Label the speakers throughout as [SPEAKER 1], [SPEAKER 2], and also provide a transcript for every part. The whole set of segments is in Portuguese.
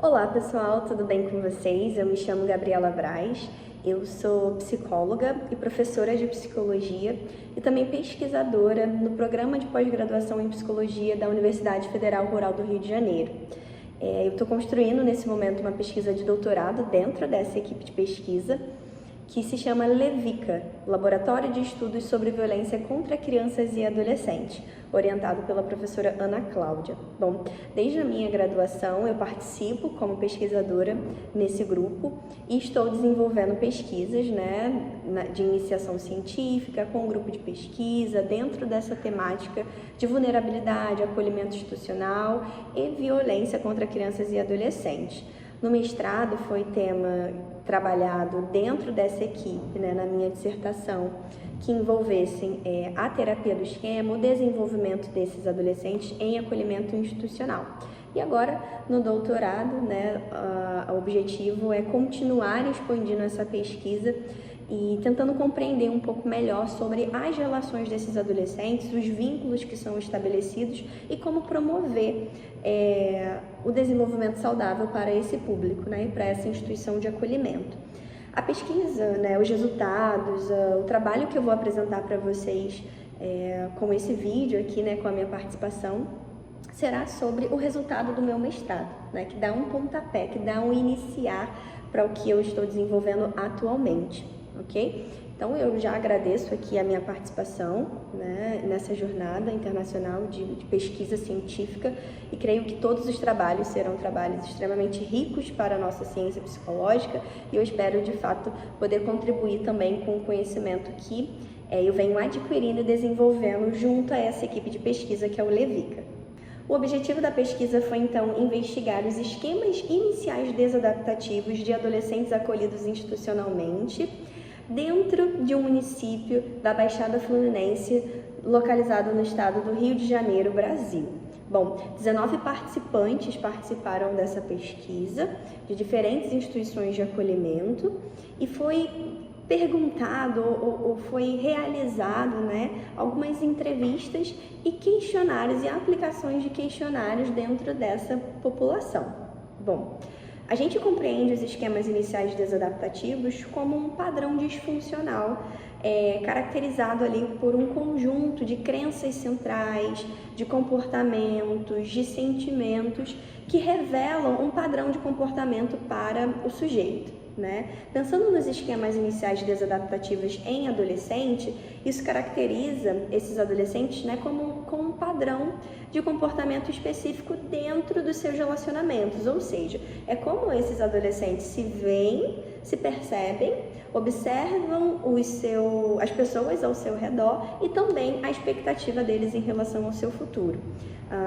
[SPEAKER 1] Olá pessoal, tudo bem com vocês? Eu me chamo Gabriela Braz, eu sou psicóloga e professora de psicologia e também pesquisadora no programa de pós-graduação em psicologia da Universidade Federal Rural do Rio de Janeiro. Eu estou construindo nesse momento uma pesquisa de doutorado dentro dessa equipe de pesquisa que se chama LEVICA, Laboratório de Estudos sobre Violência contra Crianças e Adolescentes, orientado pela professora Ana Cláudia. Bom, desde a minha graduação eu participo como pesquisadora nesse grupo e estou desenvolvendo pesquisas de iniciação científica com um grupo de pesquisa dentro dessa temática de vulnerabilidade, acolhimento institucional e violência contra crianças e adolescentes. No mestrado foi tema trabalhado dentro dessa equipe, na minha dissertação, que envolvessem a terapia do esquema, o desenvolvimento desses adolescentes em acolhimento institucional. E agora, no doutorado, o objetivo é continuar expandindo essa pesquisa e tentando compreender um pouco melhor sobre as relações desses adolescentes, os vínculos que são estabelecidos e como promover o desenvolvimento saudável para esse público, e para essa instituição de acolhimento. A pesquisa, os resultados, o trabalho que eu vou apresentar para vocês com esse vídeo aqui, com a minha participação, será sobre o resultado do meu mestrado, que dá um pontapé, que dá um iniciar para o que eu estou desenvolvendo atualmente. Ok? Então eu já agradeço aqui a minha participação nessa jornada internacional de pesquisa científica e creio que todos os trabalhos serão trabalhos extremamente ricos para a nossa ciência psicológica e eu espero de fato poder contribuir também com o conhecimento que eu venho adquirindo e desenvolvendo junto a essa equipe de pesquisa que é o LEVICA. O objetivo da pesquisa foi, então, investigar os esquemas iniciais desadaptativos de adolescentes acolhidos institucionalmente dentro de um município da Baixada Fluminense, localizado no estado do Rio de Janeiro, Brasil. Bom, 19 participantes participaram dessa pesquisa, de diferentes instituições de acolhimento, e foi perguntado ou foi realizado algumas entrevistas e questionários e aplicações de questionários dentro dessa população. Bom, a gente compreende os esquemas iniciais desadaptativos como um padrão disfuncional caracterizado ali por um conjunto de crenças centrais, de comportamentos, de sentimentos que revelam um padrão de comportamento para o sujeito. Pensando nos esquemas iniciais desadaptativos em adolescente, isso caracteriza esses adolescentes como um padrão de comportamento específico dentro dos seus relacionamentos, ou seja, é como esses adolescentes se veem, se percebem, observam as pessoas ao seu redor e também a expectativa deles em relação ao seu futuro.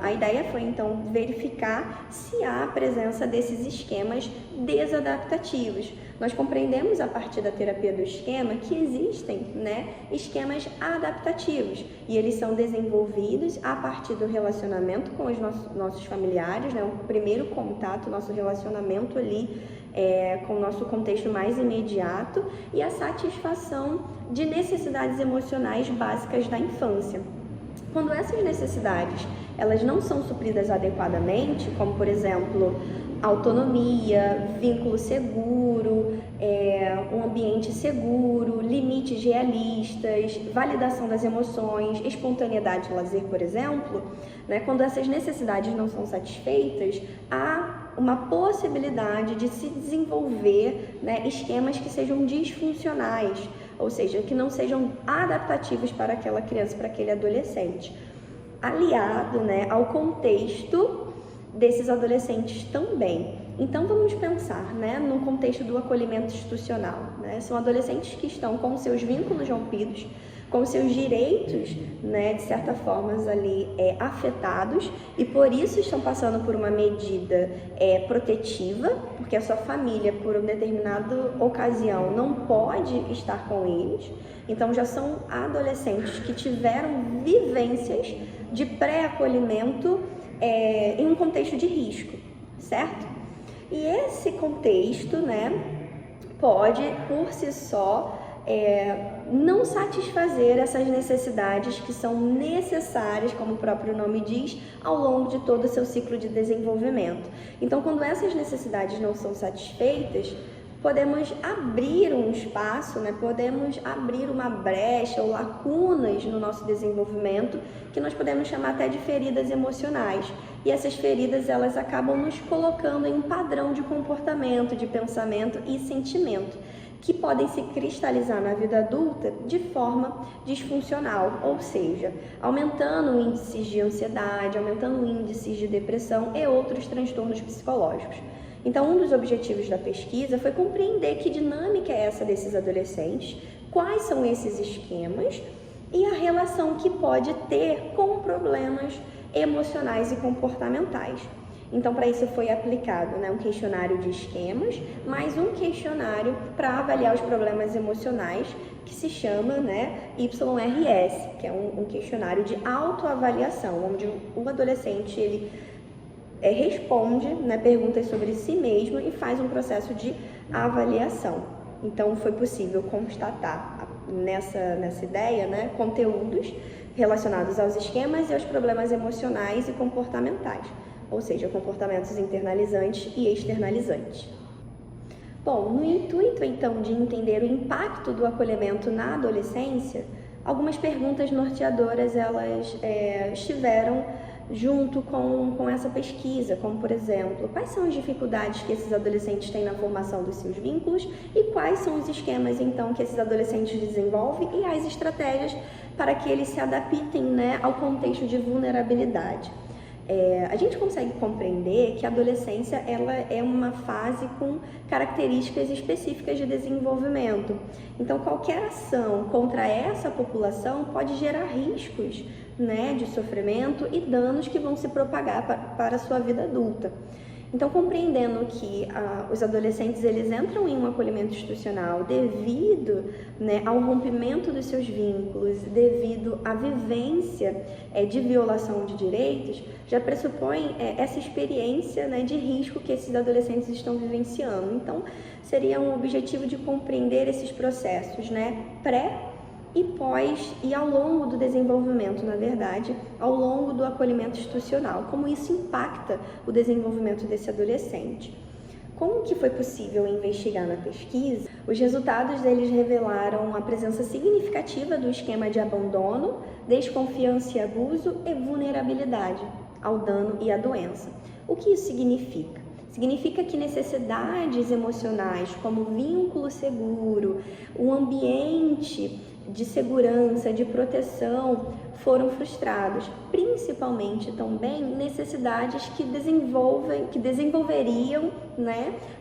[SPEAKER 1] A ideia foi, então, verificar se há a presença desses esquemas desadaptativos. Nós compreendemos a partir da terapia do esquema que existem esquemas adaptativos e eles são desenvolvidos a partir do relacionamento com os nossos familiares, o primeiro contato, nosso relacionamento ali com o nosso contexto mais imediato e a satisfação de necessidades emocionais básicas da infância. Quando essas necessidades elas não são supridas adequadamente, como por exemplo autonomia, vínculo seguro, um ambiente seguro, limites realistas, validação das emoções, espontaneidade e lazer, por exemplo, quando essas necessidades não são satisfeitas, há uma possibilidade de se desenvolver esquemas que sejam disfuncionais, ou seja, que não sejam adaptativos para aquela criança, para aquele adolescente, aliado ao contexto desses adolescentes também. Então vamos pensar no contexto do acolhimento institucional. São adolescentes que estão com seus vínculos rompidos, com seus direitos, de certa forma ali afetados e por isso estão passando por uma medida protetiva, porque a sua família por uma determinada ocasião não pode estar com eles. Então já são adolescentes que tiveram vivências de pré-acolhimento em um contexto de risco, certo? E esse contexto, pode por si só não satisfazer essas necessidades que são necessárias, como o próprio nome diz, ao longo de todo o seu ciclo de desenvolvimento. Então, quando essas necessidades não são satisfeitas, podemos abrir um espaço, né? Podemos abrir uma brecha ou lacunas no nosso desenvolvimento, que nós podemos chamar até de feridas emocionais. E essas feridas, elas acabam nos colocando em um padrão de comportamento, de pensamento e sentimento, que podem se cristalizar na vida adulta de forma disfuncional, ou seja, aumentando índices de ansiedade, aumentando índices de depressão e outros transtornos psicológicos. Então, um dos objetivos da pesquisa foi compreender que dinâmica é essa desses adolescentes, quais são esses esquemas e a relação que pode ter com problemas emocionais e comportamentais. Então, para isso foi aplicado, um questionário de esquemas, mais um questionário para avaliar os problemas emocionais, que se chama YRS, que é um questionário de autoavaliação, onde o adolescente ele responde perguntas sobre si mesmo e faz um processo de avaliação. Então, foi possível constatar nessa ideia conteúdos relacionados aos esquemas e aos problemas emocionais e comportamentais, ou seja, comportamentos internalizantes e externalizantes. Bom, no intuito, então, de entender o impacto do acolhimento na adolescência, algumas perguntas norteadoras elas estiveram junto com essa pesquisa, como, por exemplo, quais são as dificuldades que esses adolescentes têm na formação dos seus vínculos e quais são os esquemas, então, que esses adolescentes desenvolvem e as estratégias para que eles se adaptem ao contexto de vulnerabilidade. A gente consegue compreender que a adolescência ela é uma fase com características específicas de desenvolvimento. Então, qualquer ação contra essa população pode gerar riscos de sofrimento e danos que vão se propagar para a sua vida adulta. Então, compreendendo que os adolescentes eles entram em um acolhimento institucional devido ao rompimento dos seus vínculos, devido à vivência de violação de direitos, já pressupõe essa experiência de risco que esses adolescentes estão vivenciando. Então, seria um objetivo de compreender esses processos pré e pós e ao longo do desenvolvimento, na verdade, ao longo do acolhimento institucional, como isso impacta o desenvolvimento desse adolescente. Como que foi possível investigar na pesquisa? Os resultados deles revelaram a presença significativa do esquema de abandono, desconfiança e abuso e vulnerabilidade ao dano e à doença. O que isso significa? Significa que necessidades emocionais como vínculo seguro, o ambiente de segurança, de proteção, foram frustrados, principalmente também necessidades que desenvolveriam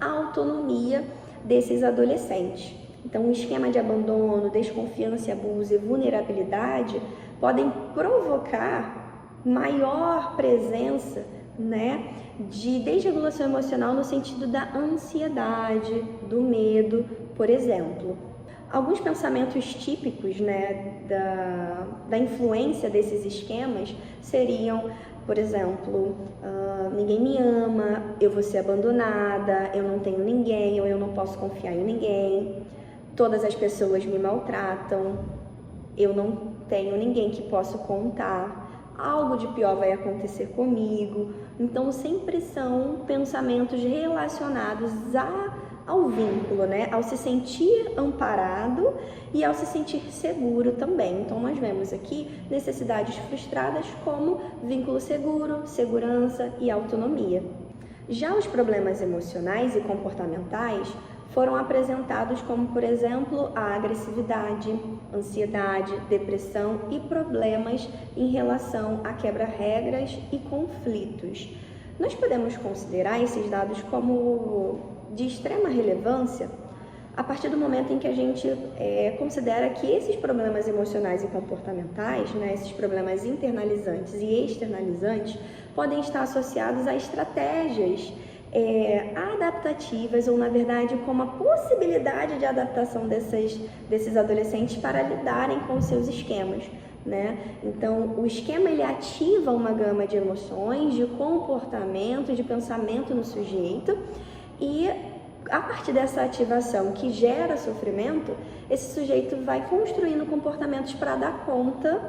[SPEAKER 1] a autonomia desses adolescentes. Então, o esquema de abandono, desconfiança, abuso e vulnerabilidade podem provocar maior presença de desregulação emocional no sentido da ansiedade, do medo, por exemplo. Alguns pensamentos típicos da influência desses esquemas seriam, por exemplo, ninguém me ama, eu vou ser abandonada, eu não tenho ninguém, ou eu não posso confiar em ninguém, todas as pessoas me maltratam, eu não tenho ninguém que possa contar, algo de pior vai acontecer comigo. Então, sempre são pensamentos relacionados ao vínculo, ao se sentir amparado e ao se sentir seguro também. Então, nós vemos aqui necessidades frustradas como vínculo seguro, segurança e autonomia. Já os problemas emocionais e comportamentais foram apresentados como, por exemplo, a agressividade, ansiedade, depressão e problemas em relação a quebra-regras e conflitos. Nós podemos considerar esses dados como de extrema relevância a partir do momento em que a gente considera que esses problemas emocionais e comportamentais, esses problemas internalizantes e externalizantes, podem estar associados a estratégias adaptativas ou, na verdade, como a possibilidade de adaptação desses adolescentes para lidarem com os seus esquemas. Então, o esquema ele ativa uma gama de emoções, de comportamento, de pensamento no sujeito e a partir dessa ativação que gera sofrimento, esse sujeito vai construindo comportamentos para dar conta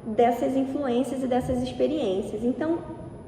[SPEAKER 1] dessas influências e dessas experiências. Então,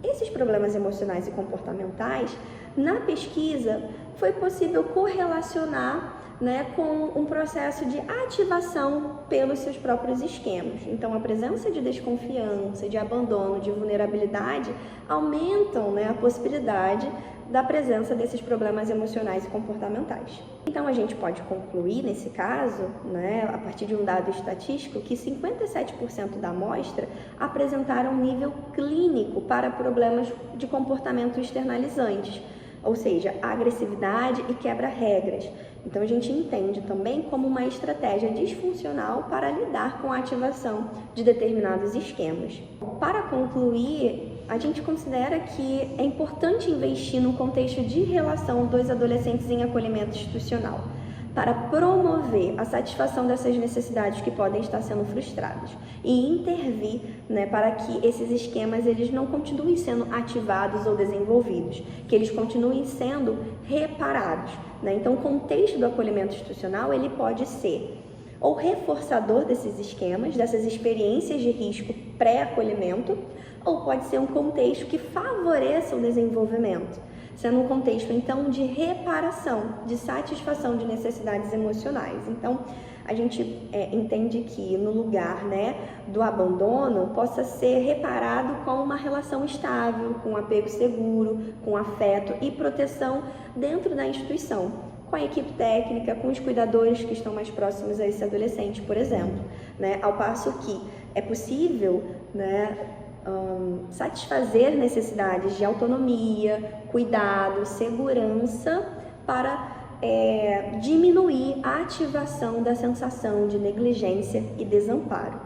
[SPEAKER 1] esses problemas emocionais e comportamentais, na pesquisa, foi possível correlacionar, né, com um processo de ativação pelos seus próprios esquemas. Então, a presença de desconfiança, de abandono, de vulnerabilidade aumentam, né, a possibilidade da presença desses problemas emocionais e comportamentais. Então, a gente pode concluir, nesse caso, né, a partir de um dado estatístico, que 57% da amostra apresentaram nível clínico para problemas de comportamento externalizantes, ou seja, agressividade e quebra-regras. Então, a gente entende também como uma estratégia disfuncional para lidar com a ativação de determinados esquemas. Para concluir, a gente considera que é importante investir no contexto de relação dos adolescentes em acolhimento institucional, para promover a satisfação dessas necessidades que podem estar sendo frustradas e intervir, né, para que esses esquemas eles não continuem sendo ativados ou desenvolvidos, que eles continuem sendo reparados, né? Então, o contexto do acolhimento institucional ele pode ser ou reforçador desses esquemas, dessas experiências de risco pré-acolhimento, ou pode ser um contexto que favoreça o desenvolvimento, sendo um contexto, então, de reparação, de satisfação de necessidades emocionais. Então, a gente entende que no lugar, né, do abandono possa ser reparado com uma relação estável, com apego seguro, com afeto e proteção dentro da instituição, com a equipe técnica, com os cuidadores que estão mais próximos a esse adolescente, por exemplo, né? Ao passo que é possível, né, satisfazer necessidades de autonomia, cuidado, segurança para diminuir a ativação da sensação de negligência e desamparo.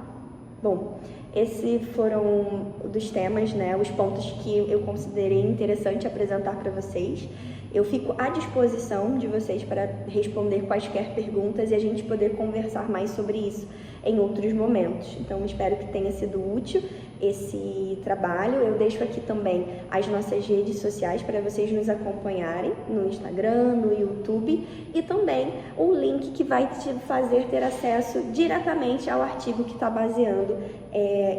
[SPEAKER 1] Bom, esses foram dos temas, né, os pontos que eu considerei interessante apresentar para vocês. Eu fico à disposição de vocês para responder quaisquer perguntas e a gente poder conversar mais sobre isso em outros momentos. Então, espero que tenha sido útil esse trabalho. Eu deixo aqui também as nossas redes sociais para vocês nos acompanharem no Instagram, no YouTube e também o link que vai te fazer ter acesso diretamente ao artigo que está baseando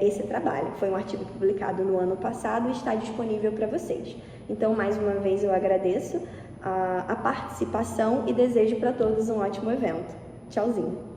[SPEAKER 1] esse trabalho. Foi um artigo publicado no ano passado e está disponível para vocês. Então, mais uma vez, eu agradeço a participação e desejo para todos um ótimo evento. Tchauzinho!